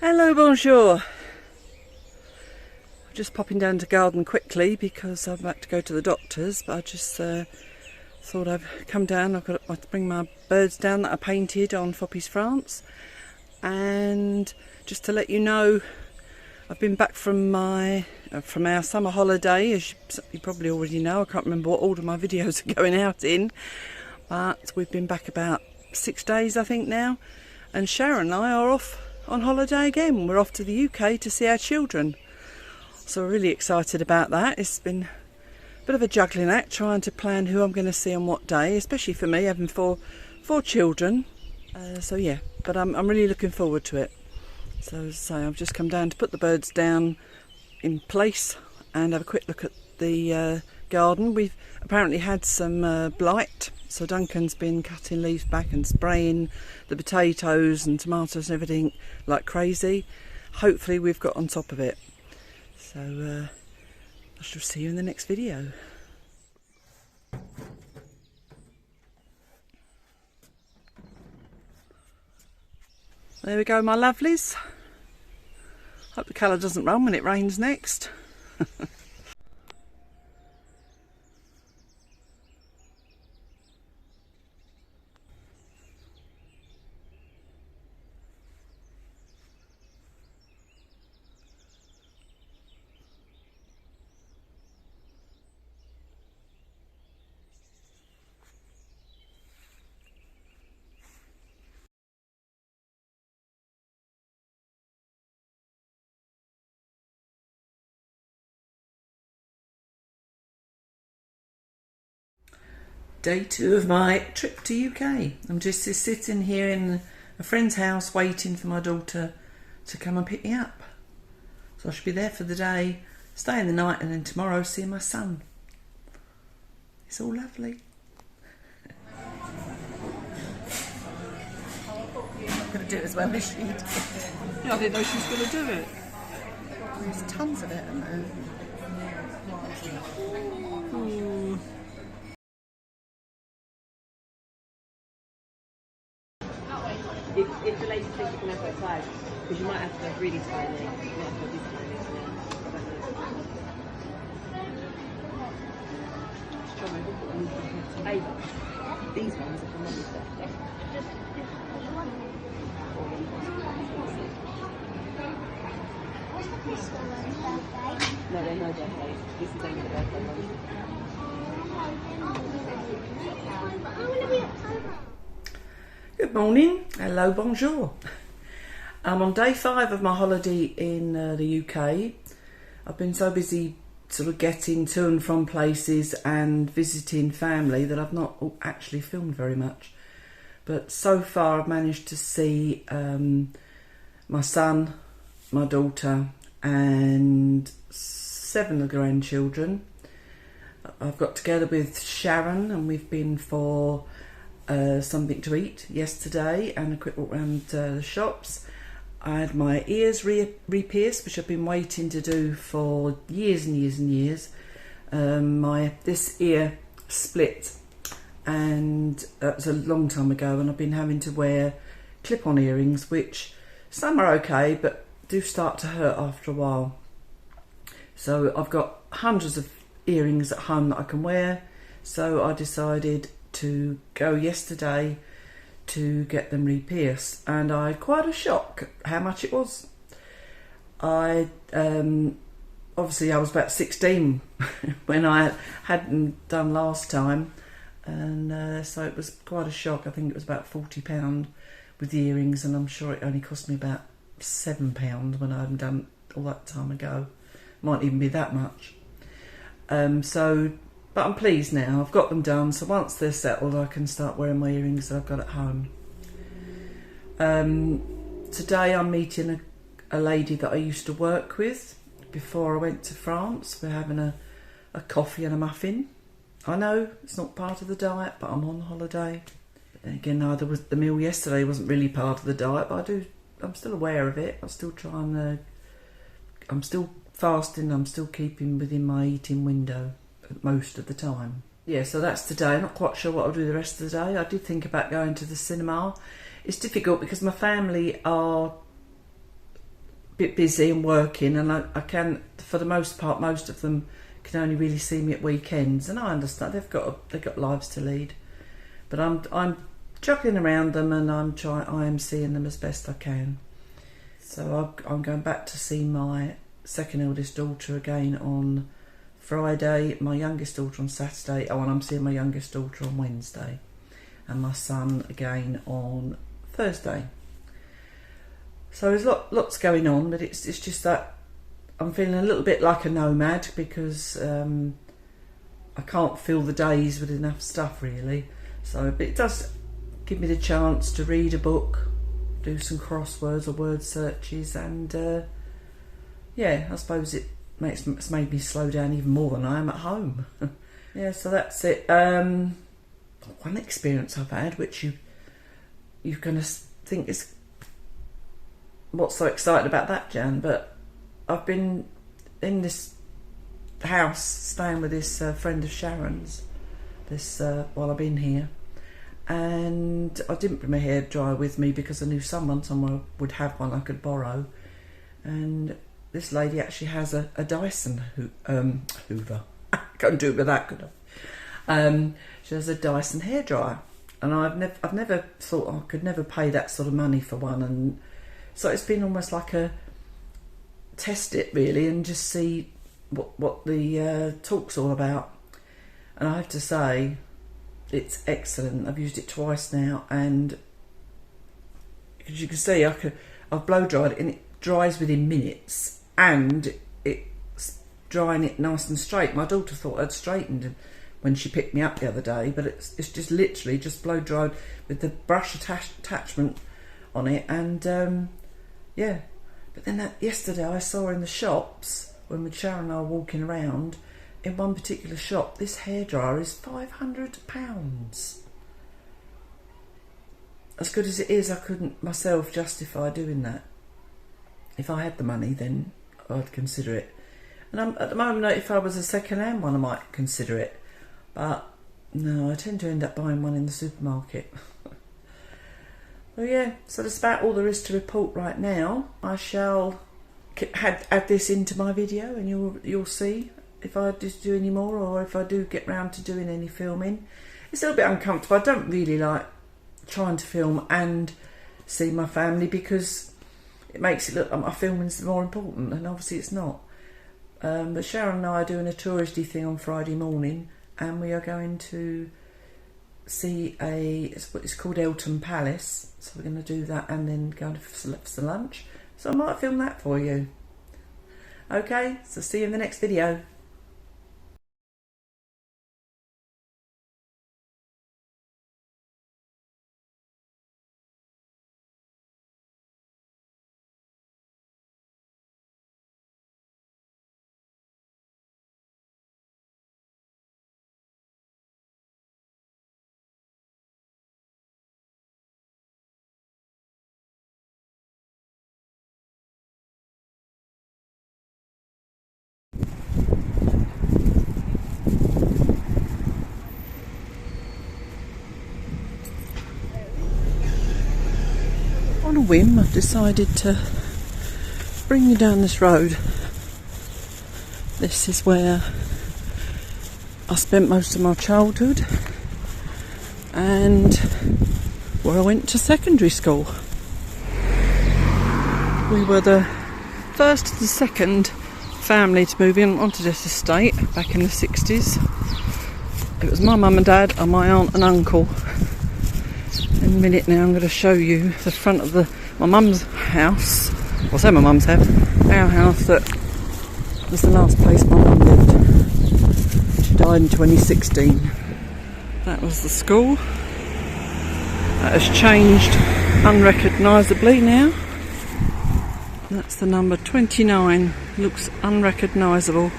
Hello, bonjour. I'm just popping down to garden quickly because I'm about to go to the doctor's, but I just thought I'd come down. I've got to bring my birds down that I painted on fopy'sfrance, and just to let you know, I've been back from our summer holiday. As you probably already know, I can't remember what order my videos are going out in, but we've been back about 6 days, I think now, and Sharon and I are off on holiday again. We're off to the UK to see our children, so we're really excited about that. It's been a bit of a juggling act trying to plan who I'm going to see on what day, especially for me having four children. So yeah, but I'm really looking forward to it. So I've just come down to put the birds down in place and have a quick look at the garden. We've apparently had some blight, so Duncan's been cutting leaves back and spraying the potatoes and tomatoes and everything like crazy. Hopefully we've got on top of it. So I shall see you in the next video. There we go, my lovelies. Hope the colour doesn't run when it rains next. Day 2 of my trip to UK. I'm just sitting here in a friend's house waiting for my daughter to come and pick me up. So I should be there for the day, staying the night, and then tomorrow see my son. It's all lovely. I'm going to do it as well as she did. Yeah, I didn't know she was going to do it. There's tons of it, isn't there? Ooh. If the lady thinks you can have that size, because you might have to go really tiny, you might have to go this tiny, these ones are from mummy stuff. No, they're no birthday. This is only the birthday one. Good morning, hello, bonjour. I'm on day 5 of my holiday in the UK. I've been so busy sort of getting to and from places and visiting family that I've not actually filmed very much. But so far I've managed to see my son, my daughter and 7 of the grandchildren. I've got together with Sharon and we've been for something to eat yesterday and a quick walk around the shops. I had my ears re-pierced, which I've been waiting to do for years and years and years. This ear split, and that was a long time ago, and I've been having to wear clip-on earrings, which some are okay but do start to hurt after a while. So I've got hundreds of earrings at home that I can wear, so I decided to go yesterday to get them re-pierced, and I had quite a shock how much it was. Obviously I was about 16 when I hadn't done last time, and so it was quite a shock. I think it was about £40 with the earrings, and I'm sure it only cost me about £7 when I hadn't done all that time ago. Might even be that much. But I'm pleased now, I've got them done, so once they're settled I can start wearing my earrings that I've got at home. Today I'm meeting a lady that I used to work with before I went to France. We're having a coffee and a muffin. I know it's not part of the diet, but I'm on holiday. And again, neither was the meal yesterday, wasn't really part of the diet, but I'm still aware of it. I'm still I'm still fasting, I'm still keeping within my eating window most of the time. Yeah, so that's today. I'm not quite sure what I'll do the rest of the day. I did think about going to the cinema. It's difficult because my family are bit busy and working, and I can, for the most part, most of them can only really see me at weekends, and I understand they've got lives to lead, but I'm juggling around them, and I am seeing them as best I can. So I'm going back to see my second eldest daughter again on Friday, my youngest daughter on Saturday, and I'm seeing my youngest daughter on Wednesday, and my son again on Thursday. So there's lots going on, but it's just that I'm feeling a little bit like a nomad, because I can't fill the days with enough stuff really. So, but it does give me the chance to read a book, do some crosswords or word searches, and yeah, I suppose it's made me slow down even more than I am at home. Yeah, so that's it. One experience I've had, which you're going to think is, what's so exciting about that, Jan? But I've been in this house staying with this friend of Sharon's while I've been here, and I didn't bring my hairdryer with me because I knew somewhere would have one I could borrow, and this lady actually has a Dyson Hoover. I couldn't do it with that, could I? She has a Dyson hairdryer, and I've never thought I could never pay that sort of money for one, and so it's been almost like a test it really, and just see what the talk's all about. And I have to say, it's excellent. I've used it twice now, and as you can see, I've blow dried it, and it dries within minutes, and it's drying it nice and straight. My daughter thought I'd straightened when she picked me up the other day, but it's just literally just blow dried with the brush attachment on it, and yeah. But then yesterday I saw in the shops, when Sharon and I were walking around, in one particular shop, this hairdryer is £500. As good as it is, I couldn't myself justify doing that. If I had the money, then I'd consider it. And at the moment, if I was a second-hand one, I might consider it. But no, I tend to end up buying one in the supermarket. Well, yeah, so that's about all there is to report right now. I shall add this into my video, and you'll see if I just do any more, or if I do get round to doing any filming. It's a little bit uncomfortable. I don't really like trying to film and see my family, because it makes it look like my filming's more important, and obviously it's not. But Sharon and I are doing a touristy thing on Friday morning, and we are going to see it's called Elton Palace, so we're going to do that and then go for lunch, so I might film that for you. Okay, so see you in the next video. On a whim, I've decided to bring you down this road. This is where I spent most of my childhood, and where I went to secondary school. We were the first and second family to move in onto this estate back in the 60s. It was my mum and dad and my aunt and uncle. In a minute now I'm going to show you the front of my mum's house. Well, say my mum's house. Our house that was the last place my mum lived. She died in 2016. That was the school. That has changed unrecognisably now. That's the number 29. Looks unrecognisable.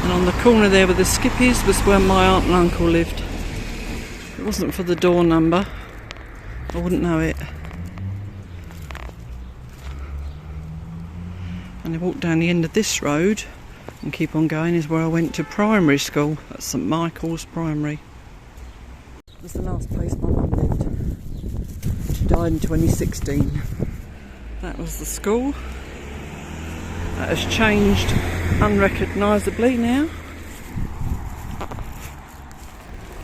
And on the corner there with the skippies was where my aunt and uncle lived. If it wasn't for the door number, I wouldn't know it. And I walk down the end of this road and keep on going is where I went to primary school at St Michael's Primary. It was the last place my mum lived. She died in 2016. That was the school. That has changed unrecognisably now.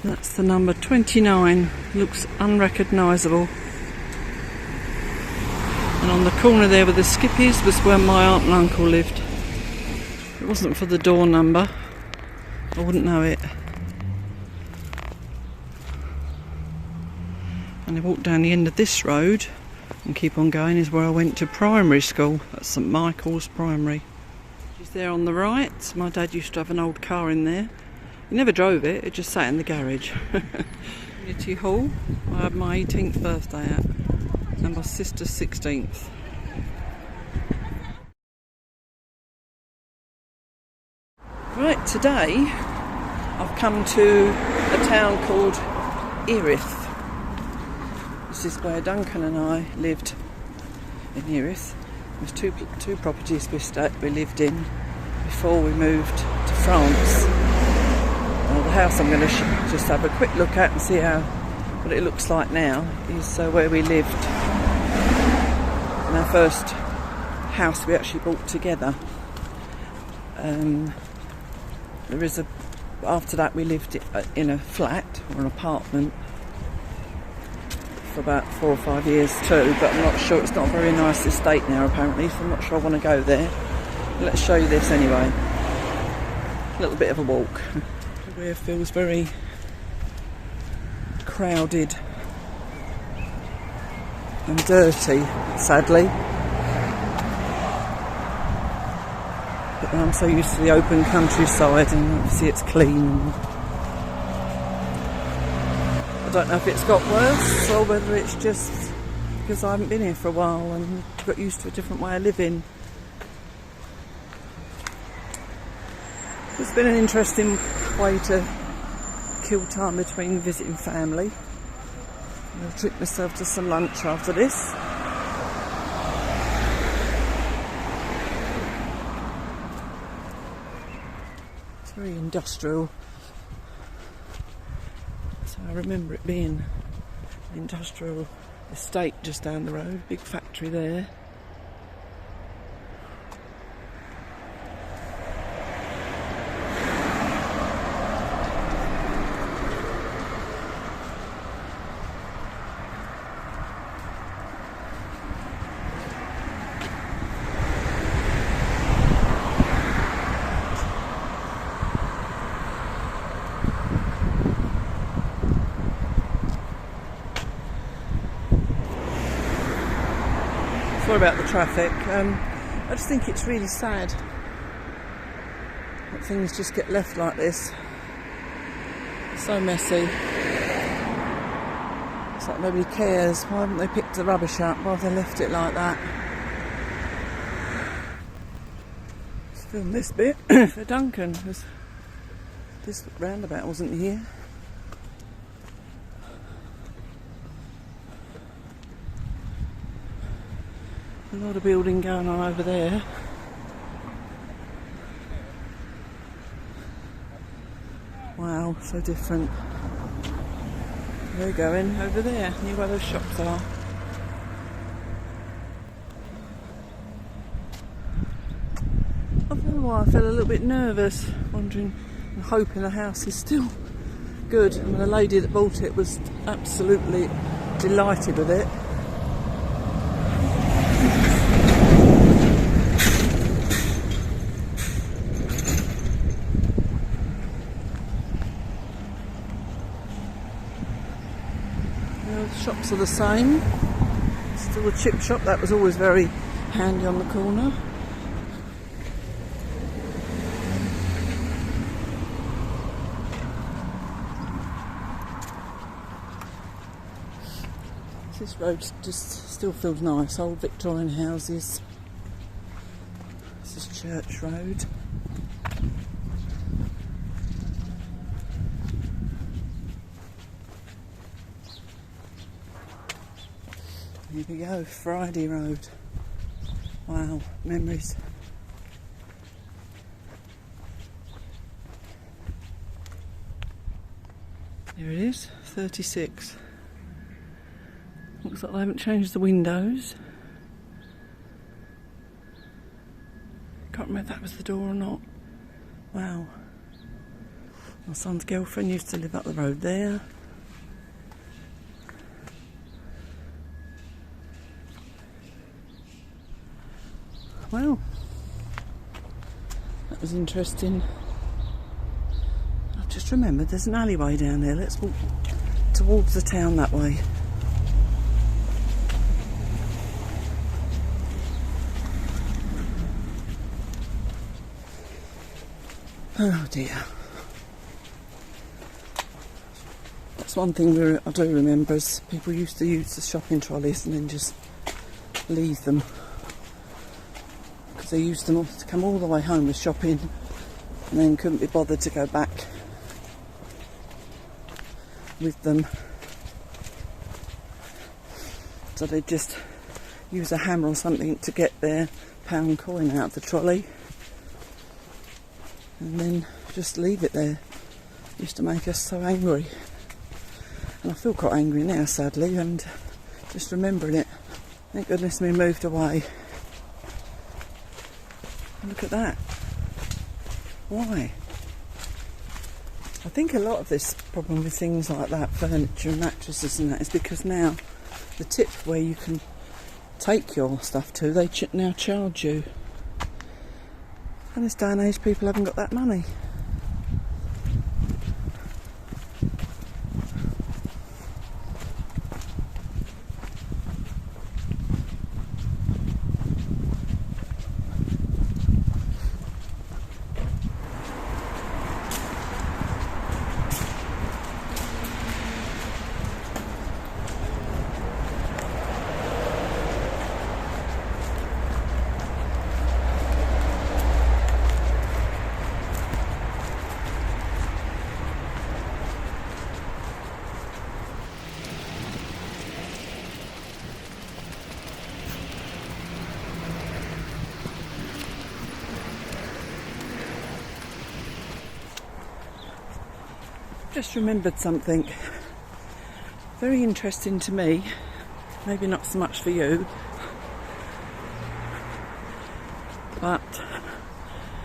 That's the number 29. Looks unrecognisable. And on the corner there with the skippies was where my aunt and uncle lived. If it wasn't for the door number, I wouldn't know it. And I walk down the end of this road and keep on going is where I went to primary school at St Michael's Primary. She's there on the right. My dad used to have an old car in there. He never drove it, it just sat in the garage. Community Hall, I had my 18th birthday at, and my sister's 16th. Right, today I've come to a town called Erith. This is where Duncan and I lived, in Erith. There's two properties we lived in before we moved to France. The house I'm going to just have a quick look at and see what it looks like now is where we lived in our first house we actually bought together. After that we lived in a flat or an apartment for about 4 or 5 years too, but I'm not sure. It's not a very nice estate now apparently, so I'm not sure I want to go there. Let's show you this anyway. A little bit of a walk. It feels very crowded and dirty, sadly. But I'm so used to the open countryside, and obviously it's clean. I don't know if it's got worse or whether it's just because I haven't been here for a while and got used to a different way of living. It's been an interesting way to kill time between visiting family. I'll treat myself to some lunch after this. It's very industrial. So I remember it being an industrial estate just down the road, big factory there. Sorry about the traffic. I just think it's really sad that things just get left like this. It's so messy. It's like nobody cares. Why haven't they picked the rubbish up? Why have they left it like that? Let's film this bit for Duncan, because this roundabout wasn't here. A lot of building going on over there. Wow, so different. We're going over there, near where those shops are. I don't know why I feel a little bit nervous, wondering and hoping the house is still good. I mean, the lady that bought it was absolutely delighted with it. The shops are the same. Still a chip shop, that was always very handy on the corner. This road just still feels nice, old Victorian houses. This is Church Road. Here we go, Friday Road. Wow, memories. There it is, 36. Looks like they haven't changed the windows. Can't remember if that was the door or not. Wow. My son's girlfriend used to live up the road there. Well, that was interesting. I've just remembered there's an alleyway down there. Let's walk towards the town that way. Oh dear. That's one thing I do remember is people used to use the shopping trolleys and then just leave them. Because they used them to come all the way home with shopping and then couldn't be bothered to go back with them. So they'd just use a hammer or something to get their pound coin out of the trolley and then just leave it there. It used to make us so angry. And I feel quite angry now, sadly, and just remembering it. Thank goodness we moved away. Look at that. Why? I think a lot of this problem with things like that, furniture and mattresses and that, is because now the tip where you can take your stuff to, they now charge you. In this day and age, people haven't got that money. Just remembered something very interesting to me, maybe not so much for you, but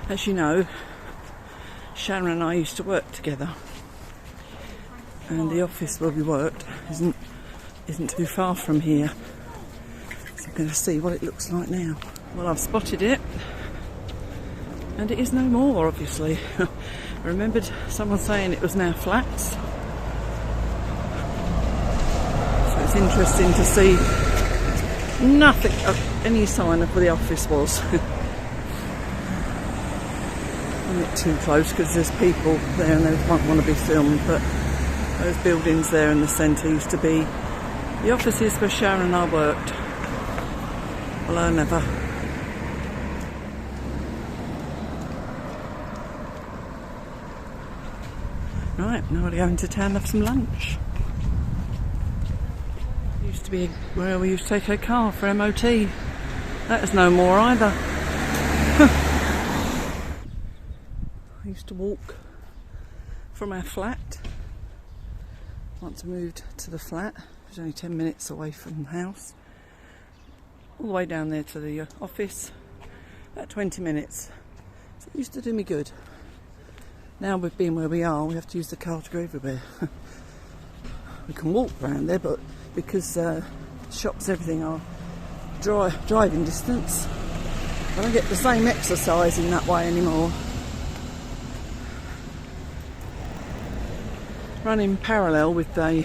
as you know, Sharon and I used to work together, and the office where we worked isn't too far from here, so I'm going to see what it looks like now. Well, I've spotted it, and it is no more, obviously. I remembered someone saying it was now flats. So it's interesting to see nothing of any sign of where the office was. I'm not too close because there's people there and they won't want to be filmed, but those buildings there in the centre used to be the offices where Sharon and I worked. Well, I never. Right, now we're going to town to have some lunch. Used to be where we used to take our car for MOT. That is no more either. I used to walk from our flat. Once I moved to the flat, it was only 10 minutes away from the house. All the way down there to the office, about 20 minutes. So it used to do me good. Now we've been where we are, we have to use the car to go everywhere. We can walk around there, but because shops, everything are driving distance, I don't get the same exercise in that way anymore. Running parallel with that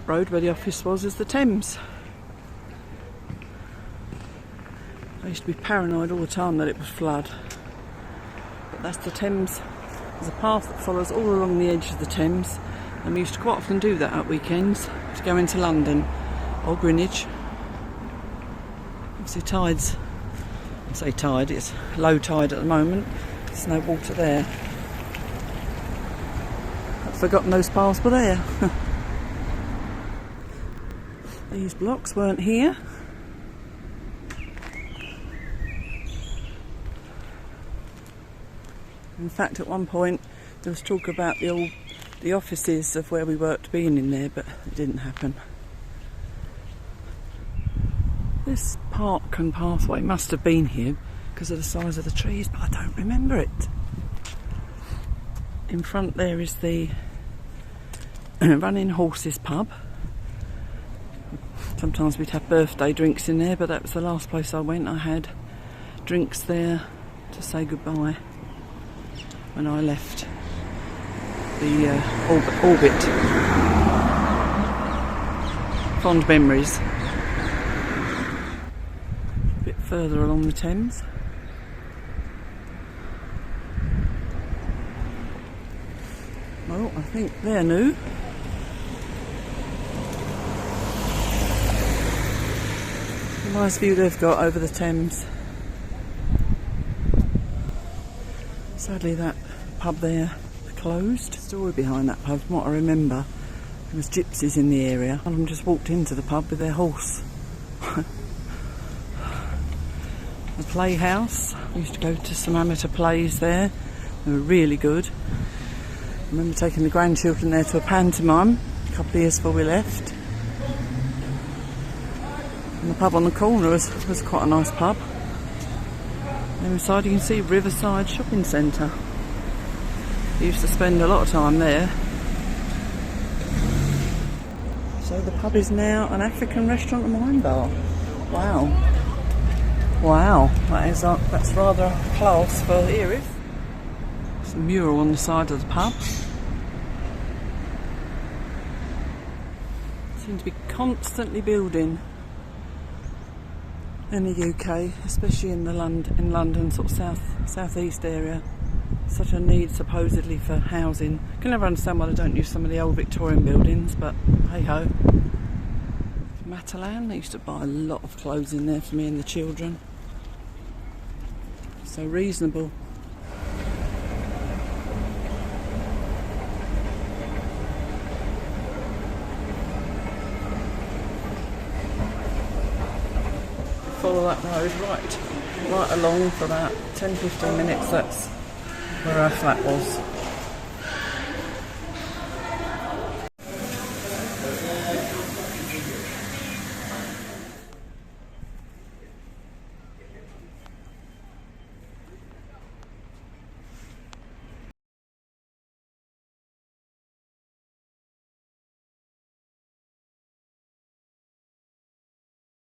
road where the office was is the Thames. I used to be paranoid all the time that it would flood. But that's the Thames. There's a path that follows all along the edge of the Thames, and we used to quite often do that at weekends to go into London or Greenwich. Obviously tides, I say tide, it's low tide at the moment, there's no water there. I'd forgotten those paths were there. These blocks weren't here. In fact, at one point there was talk about the offices of where we worked being in there, but it didn't happen. This park and pathway must have been here because of the size of the trees, but I don't remember it. In front there is the Running Horses pub. Sometimes we'd have birthday drinks in there, but that was the last place I went. I had drinks there to say goodbye when I left the orbit. Fond memories. A bit further along the Thames. Well, I think they're new. Nice view they've got over the Thames. Sadly that pub there closed. Story behind that pub, from what I remember, there was gypsies in the area. One of them just walked into the pub with their horse. The playhouse, we used to go to some amateur plays there. They were really good. I remember taking the grandchildren there to a pantomime a couple of years before we left. And the pub on the corner was quite a nice pub. And inside you can see Riverside Shopping Centre. We used to spend a lot of time there. So the pub is now an African restaurant and wine bar. Wow. Wow, that's rather class for Erith. There's a mural on the side of the pub. Seem to be constantly building in the UK, especially in London, sort of southeast area. Such a need supposedly for housing. I can never understand why they don't use some of the old Victorian buildings, but hey ho. Matalan, they used to buy a lot of clothes in there for me and the children. So reasonable. Follow that road right along for about 10-15 minutes. That's where our flat was.